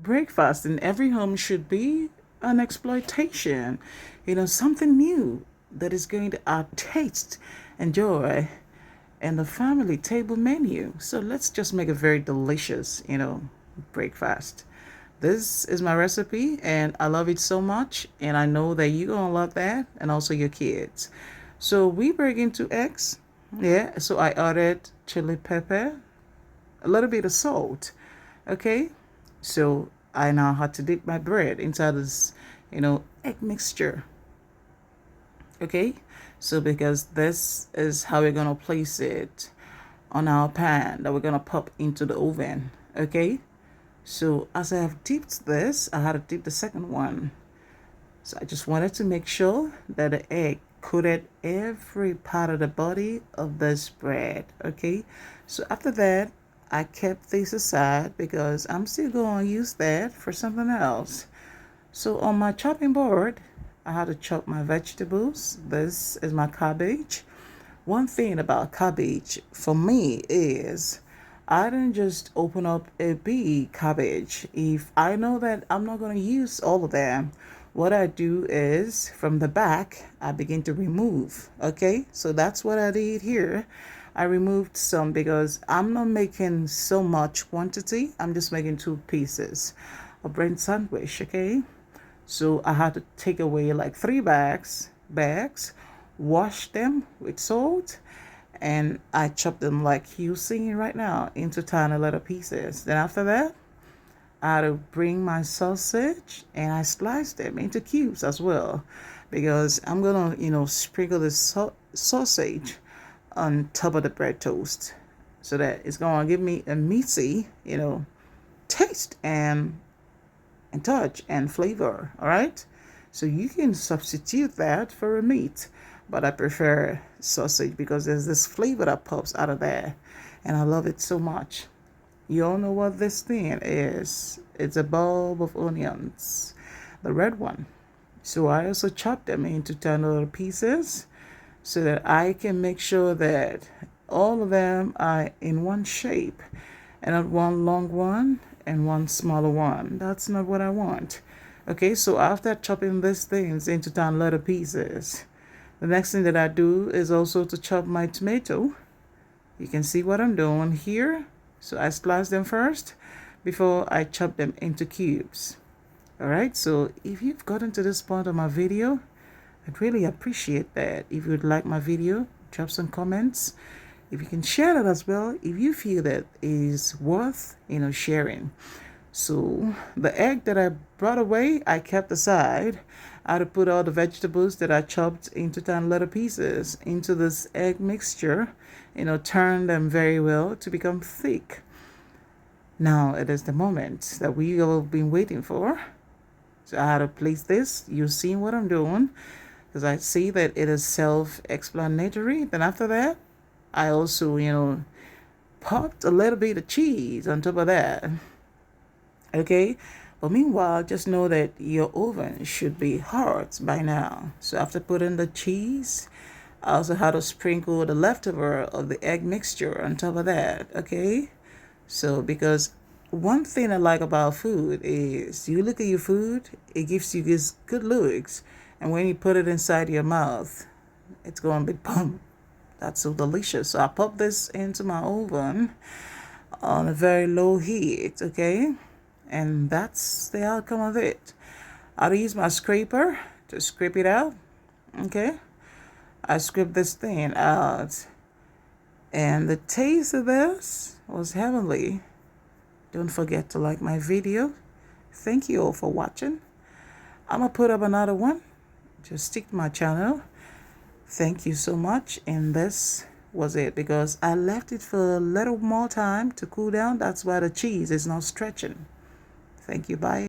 Breakfast in every home should be an exploitation, something new that is going to add taste and joy and the family table menu. So let's just make a very delicious, breakfast. This is my recipe and I love it so much, and I know that you're gonna love that and also your kids. So we break into eggs. Yeah, so I added chili pepper, a little bit of salt. Okay, so I now had to dip my bread inside this, egg mixture. Okay, so because this is how we're gonna place it on our pan that we're gonna pop into the oven. Okay, so as I have dipped this, I had to dip the second one. So I just wanted to make sure that the egg coated every part of the body of this bread. Okay, so after that, I kept this aside because I'm still going to use that for something else. So on my chopping board, I had to chop my vegetables. This is my cabbage. One thing about cabbage for me is I didn't just open up a big cabbage. If I know that I'm not going to use all of them, what I do is from the back, I begin to remove. Okay, so that's what I did here. I removed some because I'm not making so much quantity. I'm just making 2 pieces of bread sandwich. Okay, so I had to take away like 3 bags, wash them with salt, and I chop them like you seeing right now into tiny little pieces. Then after that, I had to bring my sausage and I slice them into cubes as well, because I'm gonna, sprinkle the sausage on top of the bread toast so that it's gonna give me a meaty, taste and touch and flavor. All right, so you can substitute that for a meat, but I prefer sausage because there's this flavor that pops out of there and I love it so much. You all know what this thing is. It's a bulb of onions, the red one. So I also chop them into tiny little pieces so that I can make sure that all of them are in one shape and not one long one and one smaller one. That's not what I want. Okay, so after chopping these things into tiny little pieces, the next thing that I do is also to chop my tomato. You can see what I'm doing here. So I slice them first before I chop them into cubes. Alright, so if you've gotten to this point of my video, I'd really appreciate that. If you'd like my video, drop some comments. If you can share that as well, if you feel that is worth, sharing. So the egg that I brought away, I kept aside. I had to put all the vegetables that I chopped into tiny little pieces into this egg mixture, turn them very well to become thick. Now it is the moment that we all been waiting for. So I had to place this. You've seen what I'm doing because I see that it is self-explanatory. Then after that, I also, popped a little bit of cheese on top of that. Okay, but meanwhile, just know that your oven should be hot by now. So after putting the cheese, I also had to sprinkle the leftover of the egg mixture on top of that. Okay, so because one thing I like about food is you look at your food, it gives you this good looks, and when you put it inside your mouth, it's going to be boom. That's so delicious. So I pop this into my oven on a very low heat. Okay, and that's the outcome of it. I'll use my scraper to scrape it out. Okay, I scraped this thing out, and the taste of this was heavenly. Don't forget to like my video. Thank you all for watching. I'm gonna put up another one. Just stick to my channel. Thank you so much. And this was it because I left it for a little more time to cool down. That's why the cheese is not stretching. Thank you. Bye.